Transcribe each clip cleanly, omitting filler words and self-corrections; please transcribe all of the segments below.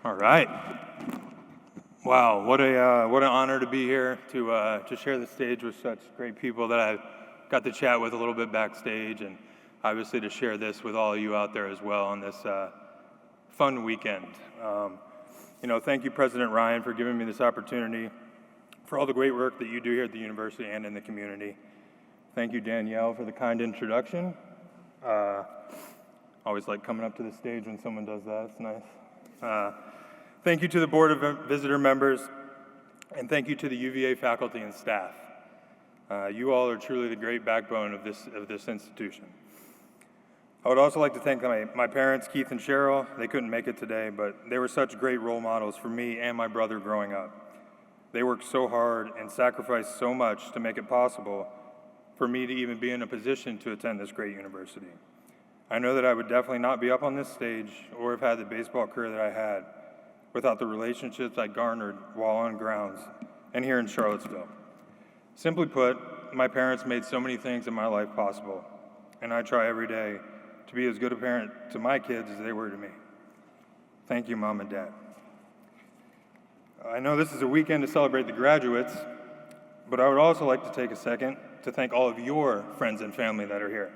All right. Wow, what an honor to be here to share the stage with such great people that I got to chat with a little bit backstage, and obviously to share this with all of you out there as well on this fun weekend. Thank you, President Ryan, for giving me this opportunity, for all the great work that you do here at the university and in the community. Thank you, Danielle, for the kind introduction. Always like coming up to the stage when someone does that. It's nice. Thank you to the Board of Visitor members, and thank you to the UVA faculty and staff. You all are truly the great backbone of this institution. I would also like to thank my parents, Keith and Cheryl. They couldn't make it today, but they were such great role models for me and my brother growing up. They worked so hard and sacrificed so much to make it possible for me to even be in a position to attend this great university. I know that I would definitely not be up on this stage or have had the baseball career that I had without the relationships I garnered while on grounds and here in Charlottesville. Simply put, my parents made so many things in my life possible, and I try every day to be as good a parent to my kids as they were to me. Thank you, Mom and Dad. I know this is a weekend to celebrate the graduates, but I would also like to take a second to thank all of your friends and family that are here.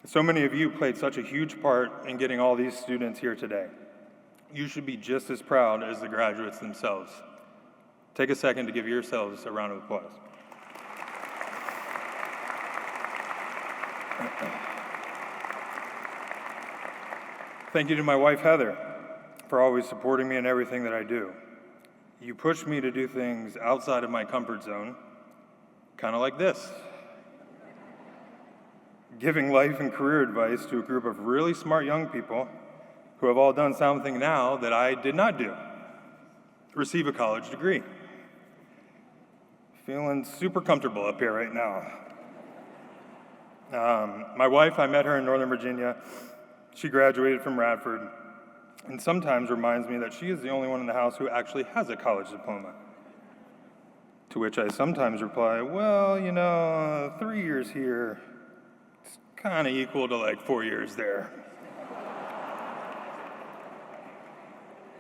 So many of you played such a huge part in getting all these students here today. You should be just as proud as the graduates themselves. Take a second to give yourselves a round of applause. Thank you to my wife, Heather, for always supporting me in everything that I do. You push me to do things outside of my comfort zone, kind of like this. Giving life and career advice to a group of really smart young people who have all done something now that I did not do, receive a college degree. Feeling super comfortable up here right now. My wife, I met her in Northern Virginia. She graduated from Radford, and sometimes reminds me that she is the only one in the house who actually has a college diploma. To which I sometimes reply, well, 3 years here, it's kind of equal to like 4 years there.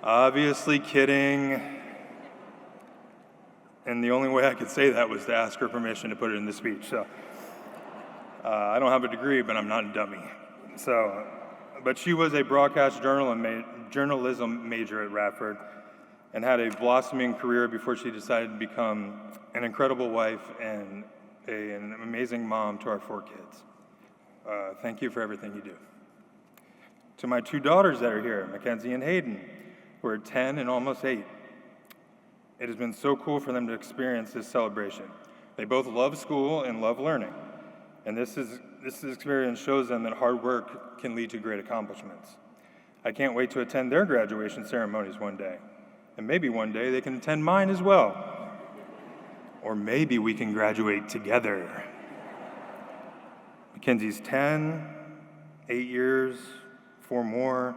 Obviously kidding. And the only way I could say that was to ask her permission to put it in the speech. So I don't have a degree, but I'm not a dummy. But she was a broadcast journalism major at Radford and had a blossoming career before she decided to become an incredible wife and an amazing mom to our 4 kids. Thank you for everything you do. To my 2 daughters that are here, Mackenzie and Hayden, who are 10 and almost 8. It has been so cool for them to experience this celebration. They both love school and love learning, and this experience shows them that hard work can lead to great accomplishments. I can't wait to attend their graduation ceremonies one day, and maybe one day they can attend mine as well. Or maybe we can graduate together. Mackenzie's 10, 8 years, 4 more,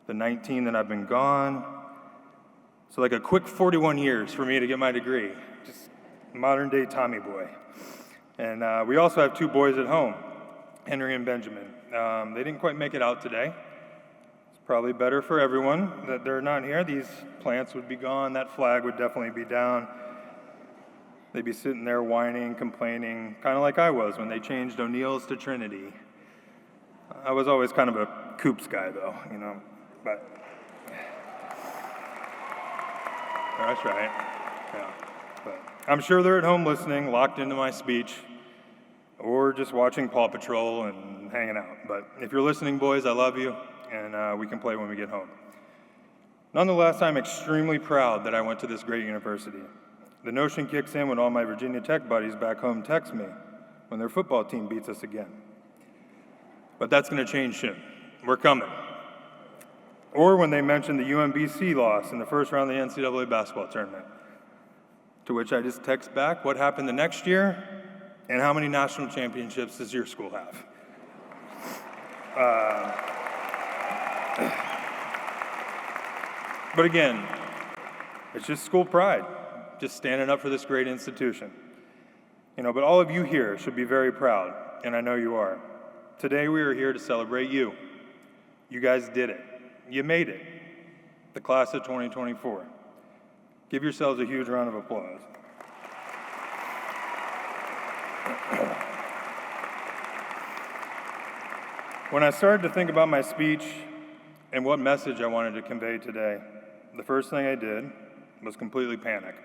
the 19 that I've been gone. So like a quick 41 years for me to get my degree, just modern day Tommy boy. And we also have 2 boys at home, Henry and Benjamin. They didn't quite make it out today. It's probably better for everyone that they're not here. These plants would be gone, that flag would definitely be down. They'd be sitting there whining, complaining, kind of like I was when they changed O'Neill's to Trinity. I was always kind of a Coops guy though, but that's right, yeah. But I'm sure they're at home listening, locked into my speech, or just watching Paw Patrol and hanging out. But if you're listening, boys, I love you, and we can play when we get home. Nonetheless, I'm extremely proud that I went to this great university. The notion kicks in when all my Virginia Tech buddies back home text me when their football team beats us again. But that's going to change soon. We're coming. Or when they mention the UMBC loss in the first round of the NCAA basketball tournament. To which I just text back, what happened the next year, and how many national championships does your school have? But again, it's just school pride, just standing up for this great institution. But all of you here should be very proud, and I know you are. Today we are here to celebrate you. You guys did it. You made it. the class of 2024. Give yourselves a huge round of applause. When I started to think about my speech and what message I wanted to convey today, the first thing I did was completely panic.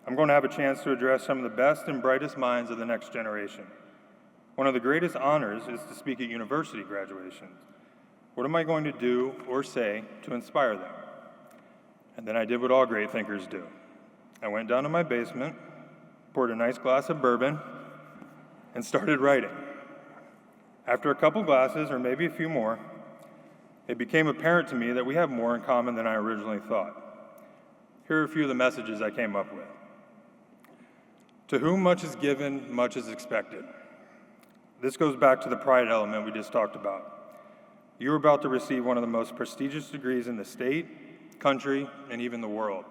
I'm going to have a chance to address some of the best and brightest minds of the next generation. One of the greatest honors is to speak at university graduations. What am I going to do or say to inspire them? And then I did what all great thinkers do. I went down to my basement, poured a nice glass of bourbon, and started writing. After a couple glasses, or maybe a few more, it became apparent to me that we have more in common than I originally thought. Here are a few of the messages I came up with. To whom much is given, much is expected. This goes back to the pride element we just talked about. You're about to receive one of the most prestigious degrees in the state, country, and even the world.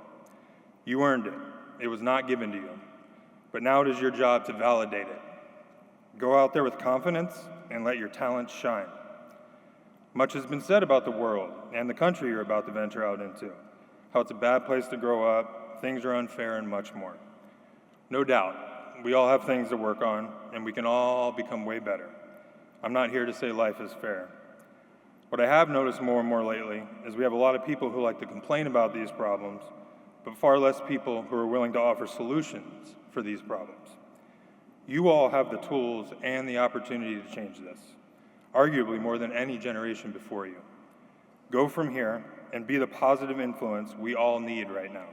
You earned it. It was not given to you. But now it is your job to validate it. Go out there with confidence and let your talents shine. Much has been said about the world and the country you're about to venture out into, how it's a bad place to grow up, things are unfair, and much more. No doubt, we all have things to work on, and we can all become way better. I'm not here to say life is fair. What I have noticed more and more lately is we have a lot of people who like to complain about these problems, but far less people who are willing to offer solutions for these problems. You all have the tools and the opportunity to change this, arguably more than any generation before you. Go from here and be the positive influence we all need right now.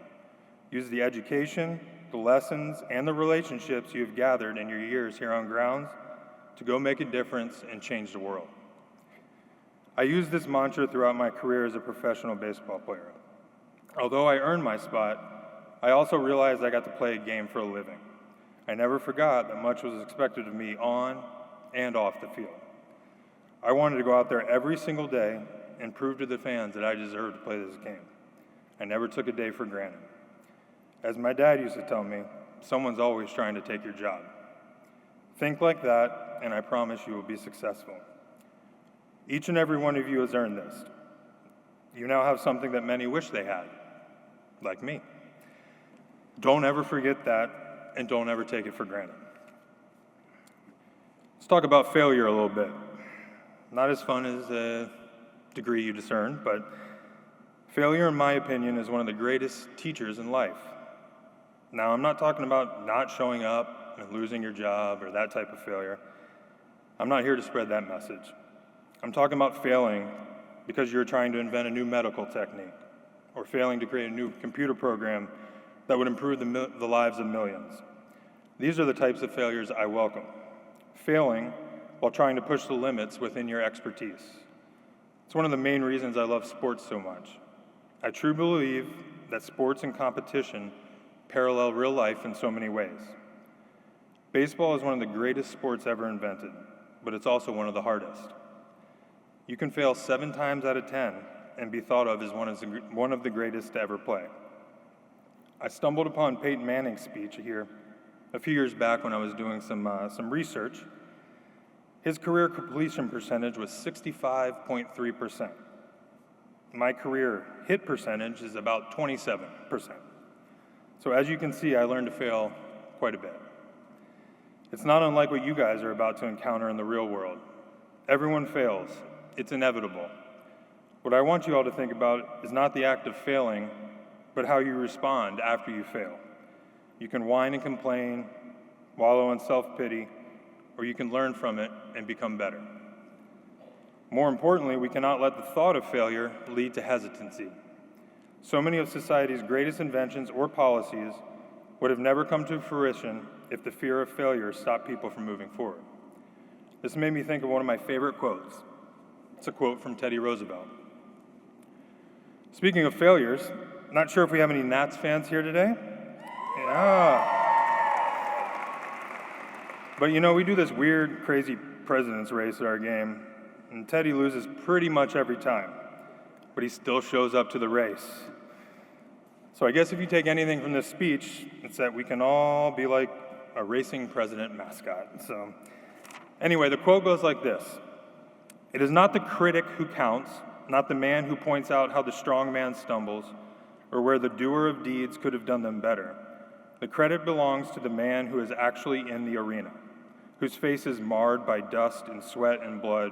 Use the education, the lessons, and the relationships you have gathered in your years here on grounds to go make a difference and change the world. I used this mantra throughout my career as a professional baseball player. Although I earned my spot, I also realized I got to play a game for a living. I never forgot that much was expected of me on and off the field. I wanted to go out there every single day and prove to the fans that I deserved to play this game. I never took a day for granted. As my dad used to tell me, someone's always trying to take your job. Think like that, and I promise you will be successful. Each and every one of you has earned this. You now have something that many wish they had, like me. Don't ever forget that, and don't ever take it for granted. Let's talk about failure a little bit. Not as fun as a degree you just earned, but failure, in my opinion, is one of the greatest teachers in life. Now, I'm not talking about not showing up and losing your job or that type of failure. I'm not here to spread that message. I'm talking about failing because you're trying to invent a new medical technique or failing to create a new computer program that would improve the lives of millions. These are the types of failures I welcome. Failing while trying to push the limits within your expertise. It's one of the main reasons I love sports so much. I truly believe that sports and competition parallel real life in so many ways. Baseball is one of the greatest sports ever invented, but it's also one of the hardest. You can fail 7 times out of 10 and be thought of as one of the greatest to ever play. I stumbled upon Peyton Manning's speech here a few years back when I was doing some research. His career completion percentage was 65.3%. My career hit percentage is about 27%. So as you can see, I learned to fail quite a bit. It's not unlike what you guys are about to encounter in the real world. Everyone fails. It's inevitable. What I want you all to think about is not the act of failing, but how you respond after you fail. You can whine and complain, wallow in self-pity, or you can learn from it and become better. More importantly, we cannot let the thought of failure lead to hesitancy. So many of society's greatest inventions or policies would have never come to fruition if the fear of failure stopped people from moving forward. This made me think of one of my favorite quotes. It's a quote from Teddy Roosevelt. Speaking of failures, not sure if we have any Nats fans here today? Yeah. But you know, we do this weird, crazy president's race at our game, and Teddy loses pretty much every time, but he still shows up to the race. So I guess if you take anything from this speech, it's that we can all be like a racing president mascot. So anyway, the quote goes like this: "It is not the critic who counts, not the man who points out how the strong man stumbles or where the doer of deeds could have done them better. The credit belongs to the man who is actually in the arena, whose face is marred by dust and sweat and blood,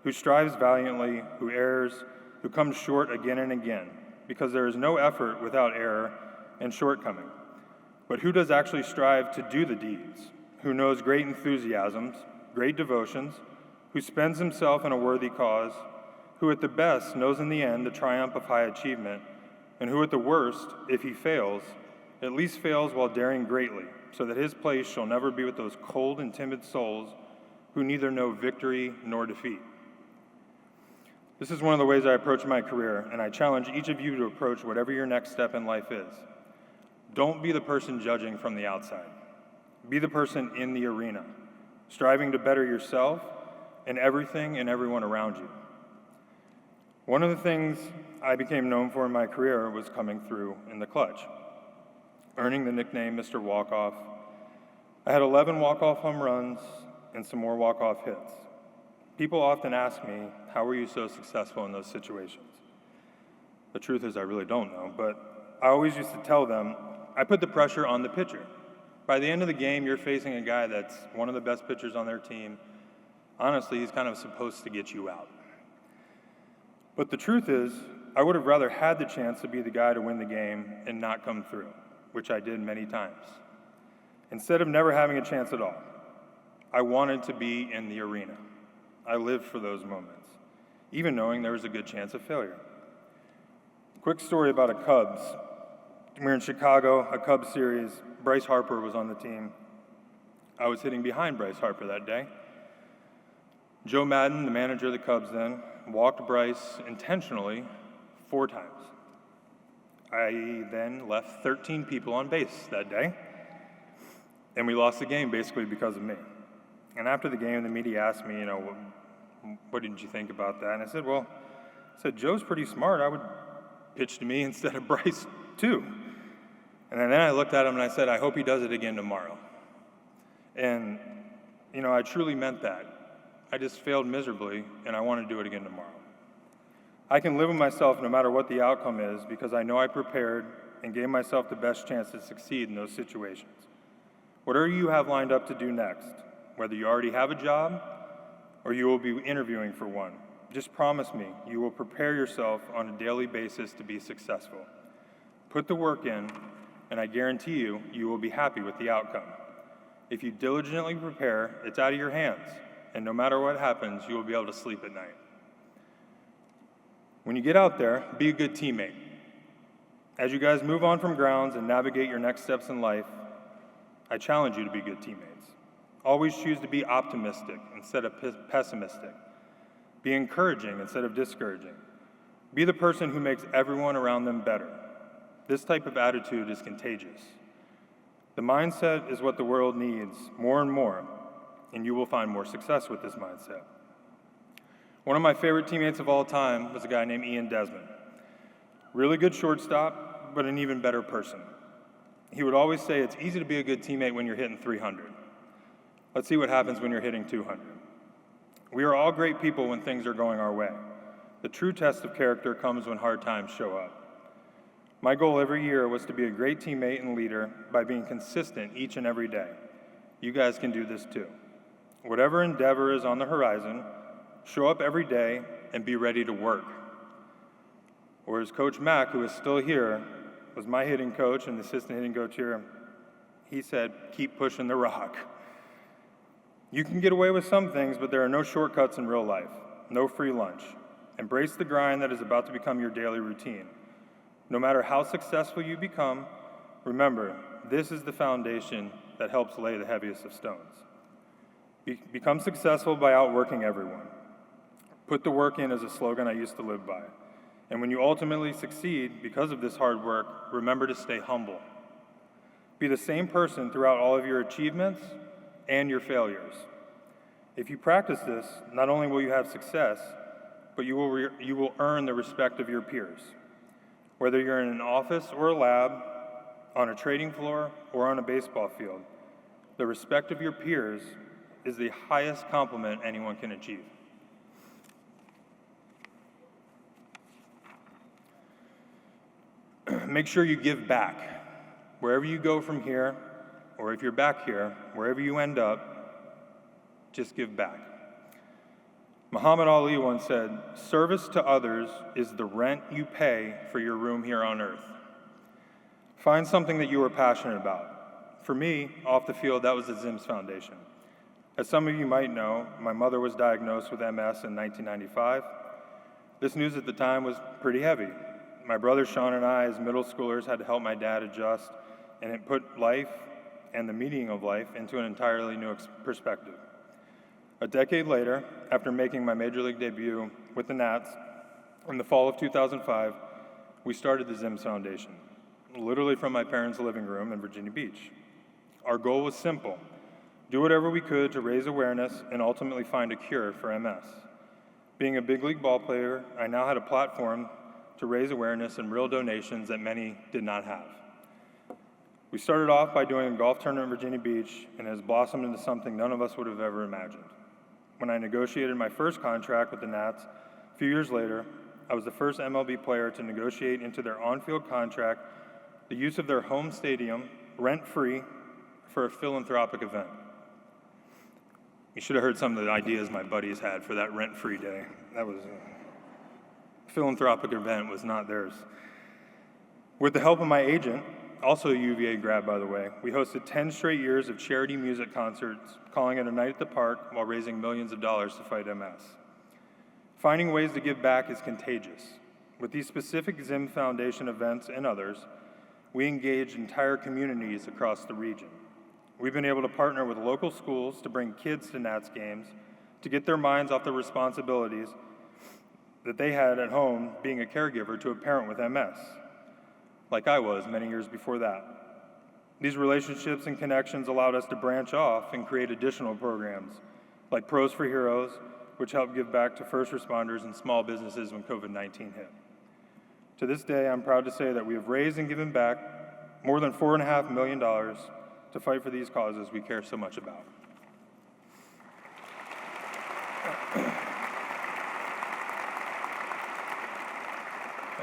who strives valiantly, who errs, who comes short again and again, because there is no effort without error and shortcoming. But who does actually strive to do the deeds, who knows great enthusiasms, great devotions, who spends himself in a worthy cause, who at the best knows in the end the triumph of high achievement, and who at the worst, if he fails, at least fails while daring greatly, so that his place shall never be with those cold and timid souls who neither know victory nor defeat. This is one of the ways I approach my career, and I challenge each of you to approach whatever your next step in life is. Don't be the person judging from the outside. Be the person in the arena, striving to better yourself and everything and everyone around you. One of the things I became known for in my career was coming through in the clutch, earning the nickname Mr. Walk-Off. I had 11 walk-off home runs and some more walk-off hits. People often ask me, how were you so successful in those situations? The truth is I really don't know, but I always used to tell them, I put the pressure on the pitcher. By the end of the game, you're facing a guy that's one of the best pitchers on their team. Honestly, he's kind of supposed to get you out. But the truth is, I would have rather had the chance to be the guy to win the game and not come through, which I did many times. Instead of never having a chance at all, I wanted to be in the arena. I lived for those moments, even knowing there was a good chance of failure. Quick story about a Cubs. We were in Chicago, a Cubs series. Bryce Harper was on the team. I was hitting behind Bryce Harper that day. Joe Madden, the manager of the Cubs then, walked Bryce intentionally 4 times. I then left 13 people on base that day, and we lost the game basically because of me. And after the game, the media asked me, what did you think about that? And I said, Joe's pretty smart. I would pitch to me instead of Bryce too. And then I looked at him and I said, I hope he does it again tomorrow. And, I truly meant that. I just failed miserably, and I want to do it again tomorrow. I can live with myself no matter what the outcome is because I know I prepared and gave myself the best chance to succeed in those situations. Whatever you have lined up to do next, whether you already have a job or you will be interviewing for one, just promise me you will prepare yourself on a daily basis to be successful. Put the work in, and I guarantee you will be happy with the outcome. If you diligently prepare, it's out of your hands, and no matter what happens, you will be able to sleep at night. When you get out there, be a good teammate. As you guys move on from grounds and navigate your next steps in life, I challenge you to be good teammates. Always choose to be optimistic instead of pessimistic. Be encouraging instead of discouraging. Be the person who makes everyone around them better. This type of attitude is contagious. The mindset is what the world needs more and more, and you will find more success with this mindset. One of my favorite teammates of all time was a guy named Ian Desmond. Really good shortstop, but an even better person. He would always say it's easy to be a good teammate when you're hitting 300. Let's see what happens when you're hitting 200. We are all great people when things are going our way. The true test of character comes when hard times show up. My goal every year was to be a great teammate and leader by being consistent each and every day. You guys can do this too. Whatever endeavor is on the horizon, show up every day and be ready to work. Or as Coach Mack, who is still here, was my hitting coach and the assistant hitting coach here, he said, keep pushing the rock. You can get away with some things, but there are no shortcuts in real life, no free lunch. Embrace the grind that is about to become your daily routine. No matter how successful you become, remember, this is the foundation that helps lay the heaviest of stones. Become successful by outworking everyone. Put the work in is a slogan I used to live by. And when you ultimately succeed because of this hard work, remember to stay humble. Be the same person throughout all of your achievements and your failures. If you practice this, not only will you have success, but you will earn the respect of your peers. Whether you're in an office or a lab, on a trading floor, or on a baseball field, the respect of your peers is the highest compliment anyone can achieve. make sure you give back. Wherever you go from here, or if you're back here, wherever you end up, just give back. Muhammad Ali once said, "Service to others is the rent you pay for your room here on earth." Find something that you are passionate about. For me, off the field, that was the Zims Foundation. As some of you might know, my mother was diagnosed with MS in 1995. This news at the time was pretty heavy. My brother Sean and I, as middle schoolers, had to help my dad adjust, and it put life and the meaning of life into an entirely new perspective. A decade later, after making my major league debut with the Nats in the fall of 2005, we started the Zims Foundation, literally from my parents' living room in Virginia Beach. Our goal was simple: do whatever we could to raise awareness and ultimately find a cure for MS. Being a big league ball player, I now had a platform to raise awareness and real donations that many did not have. We started off by doing a golf tournament in Virginia Beach, and it has blossomed into something none of us would have ever imagined. When I negotiated my first contract with the Nats, a few years later, I was the first MLB player to negotiate into their on-field contract the use of their home stadium, rent-free, for a philanthropic event. You should have heard some of the ideas my buddies had for that rent-free day. That was a philanthropic event, was not theirs. With the help of my agent, also a UVA grad, by the way, we hosted 10 straight years of charity music concerts, calling it a night at the park while raising millions of dollars to fight MS. Finding ways to give back is contagious. With these specific Zims Foundation events and others, we engage entire communities across the region. We've been able to partner with local schools to bring kids to Nats games to get their minds off the responsibilities that they had at home being a caregiver to a parent with MS, like I was many years before that. These relationships and connections allowed us to branch off and create additional programs, like Pros for Heroes, which helped give back to first responders and small businesses when COVID-19 hit. To this day, I'm proud to say that we have raised and given back more than $4.5 million to fight for these causes we care so much about.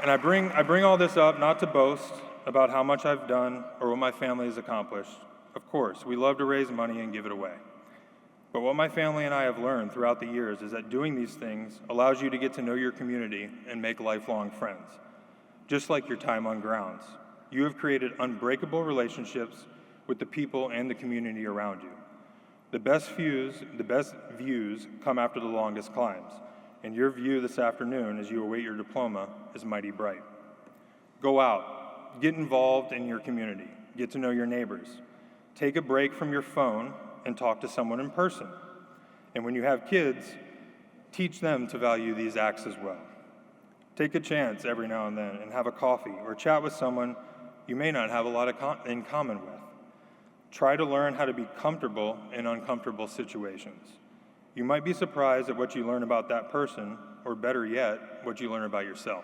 And I bring all this up not to boast about how much I've done or what my family has accomplished. Of course, we love to raise money and give it away. But what my family and I have learned throughout the years is that doing these things allows you to get to know your community and make lifelong friends. Just like your time on grounds, you have created unbreakable relationships with the people and the community around you. The best views come after the longest climbs, and your view this afternoon as you await your diploma is mighty bright. Go out, get involved in your community, get to know your neighbors. Take a break from your phone and talk to someone in person. And when you have kids, teach them to value these acts as well. Take a chance every now and then and have a coffee or chat with someone you may not have a lot in common with. Try to learn how to be comfortable in uncomfortable situations. You might be surprised at what you learn about that person, or better yet, what you learn about yourself.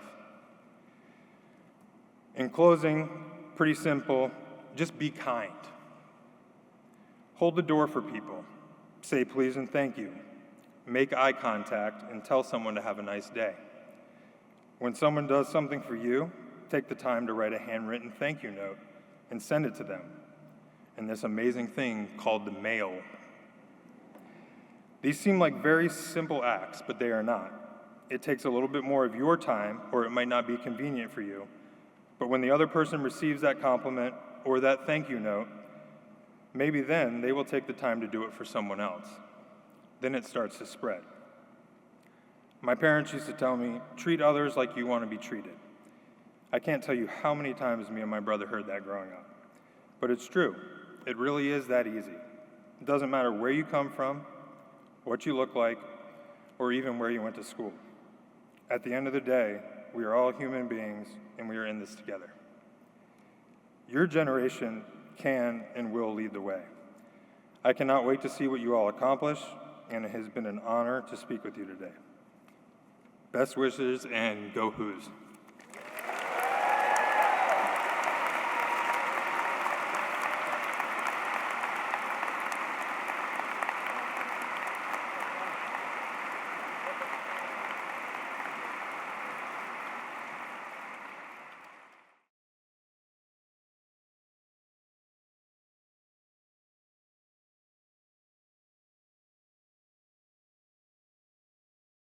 In closing, pretty simple, just be kind. Hold the door for people. Say please and thank you. Make eye contact and tell someone to have a nice day. When someone does something for you, take the time to write a handwritten thank you note and send it to them in this amazing thing called the mail. These seem like very simple acts, but they are not. It takes a little bit more of your time, or it might not be convenient for you. But when the other person receives that compliment or that thank you note, maybe then they will take the time to do it for someone else. Then it starts to spread. My parents used to tell me, treat others like you want to be treated. I can't tell you how many times me and my brother heard that growing up. But it's true. It really is that easy. It doesn't matter where you come from, what you look like, or even where you went to school. At the end of the day, we are all human beings, and we are in this together. Your generation can and will lead the way. I cannot wait to see what you all accomplish, and it has been an honor to speak with you today. Best wishes, and go Hoos.